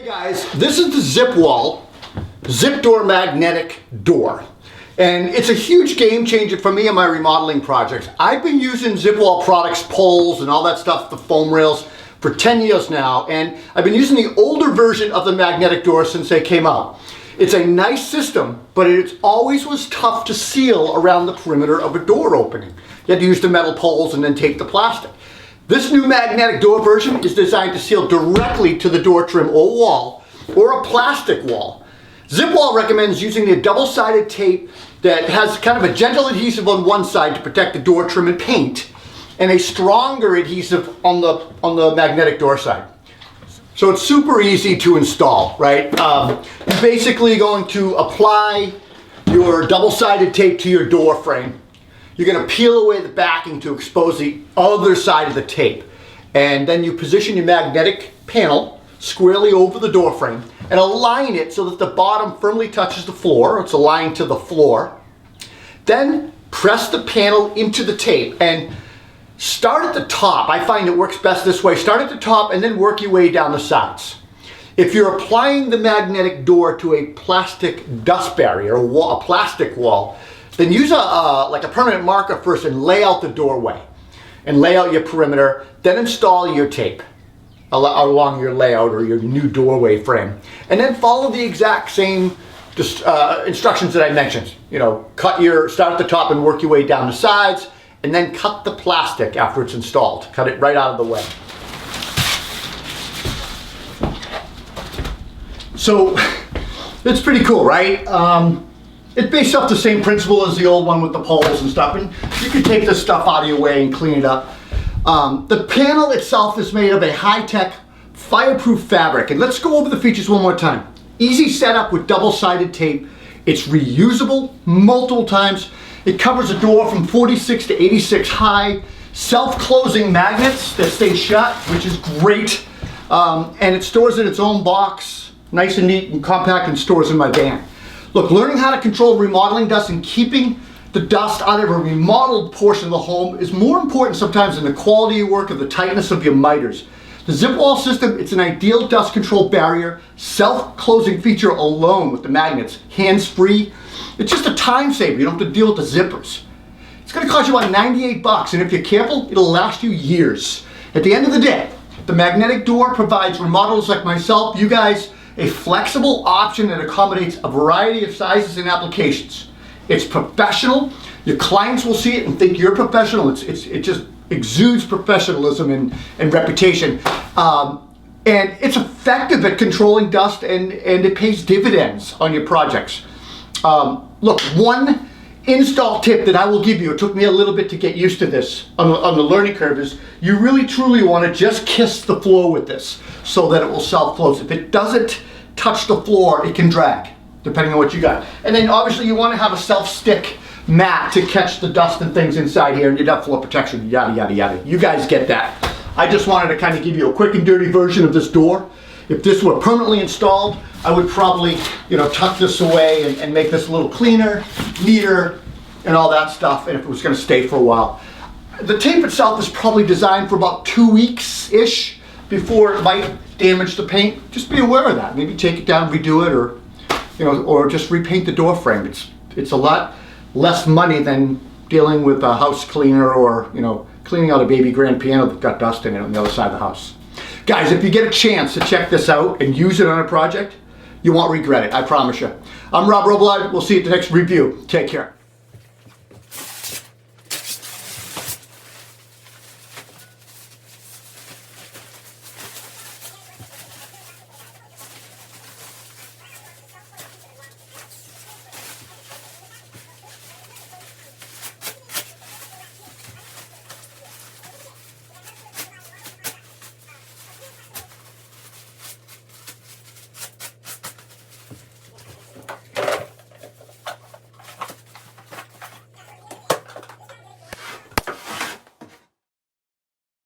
Hey guys, this is the Zipwall ZipDoor Magnetic Door. And it's a huge game changer for me and my remodeling projects. I've been using Zipwall products, poles and all that stuff, the foam rails, for 10 years now. And I've been using the older version of the magnetic door since they came out. It's a nice system, but it always was tough to seal around the perimeter of a door opening. You had to use the metal poles and then tape the plastic. This new magnetic door version is designed to seal directly to the door trim or wall, or a plastic wall. Zipwall recommends using a double-sided tape that has kind of a gentle adhesive on one side to protect the door trim and paint, and a stronger adhesive on the magnetic door side. So it's super easy to install, right? You're basically going to apply your double-sided tape to your door frame. You're going to peel away the backing to expose the other side of the tape. And then you position your magnetic panel squarely over the door frame and align it so that the bottom firmly touches the floor. It's aligned to the floor. Then press the panel into the tape and start at the top. I find it works best this way. Start at the top and then work your way down the sides. If you're applying the magnetic door to a plastic dust barrier, or a plastic wall, then use like a permanent marker first and lay out the doorway and lay out your perimeter, then install your tape along your layout or your new doorway frame. And then follow the exact same instructions that I mentioned. You know, start at the top and work your way down the sides, and then cut the plastic after it's installed. Cut it right out of the way. So it's pretty cool, right? It's based off the same principle as the old one with the poles and stuff, and you can take this stuff out of your way and clean it up. The panel itself is made of a high-tech fireproof fabric, and let's go over the features one more time. Easy setup with double-sided tape. It's reusable multiple times. It covers a door from 46 to 86 high. Self-closing magnets that stay shut, which is great. And it stores in its own box, nice and neat and compact, and stores in my van. Look, learning how to control remodeling dust and keeping the dust out of a remodeled portion of the home is more important sometimes than the quality of work or the tightness of your miters. The Zipwall system, it's an ideal dust control barrier, self-closing feature alone with the magnets, hands-free. It's just a time saver. You don't have to deal with the zippers. It's going to cost you about 98 bucks, and if you're careful, it'll last you years. At the end of the day, the magnetic door provides remodelers like myself, you guys, a flexible option that accommodates a variety of sizes and applications. It's professional. Your clients will see it and think you're professional. It just exudes professionalism and reputation. And it's effective at controlling dust, and it pays dividends on your projects. Look, one install tip that I will give you, it took me a little bit to get used to this on the learning curve, is you really truly want to just kiss the floor with this so that it will self-close. If it doesn't touch the floor, it can drag, depending on what you got. And then obviously you want to have a self-stick mat to catch the dust and things inside here, and you'd have floor protection, yada, yada, yada. You guys get that. I just wanted to kind of give you a quick and dirty version of this door. If this were permanently installed, I would probably, tuck this away and make this a little cleaner, neater, and all that stuff, and if it was going to stay for a while. The tape itself is probably designed for about 2 weeks-ish before it might damage the paint. Just be aware of that. Maybe take it down, redo it, or just repaint the door frame. It's a lot less money than dealing with a house cleaner or, cleaning out a baby grand piano that got dust in it on the other side of the house. Guys, if you get a chance to check this out and use it on a project, you won't regret it, I promise you. I'm Rob Robillard. We'll see you at the next review. Take care.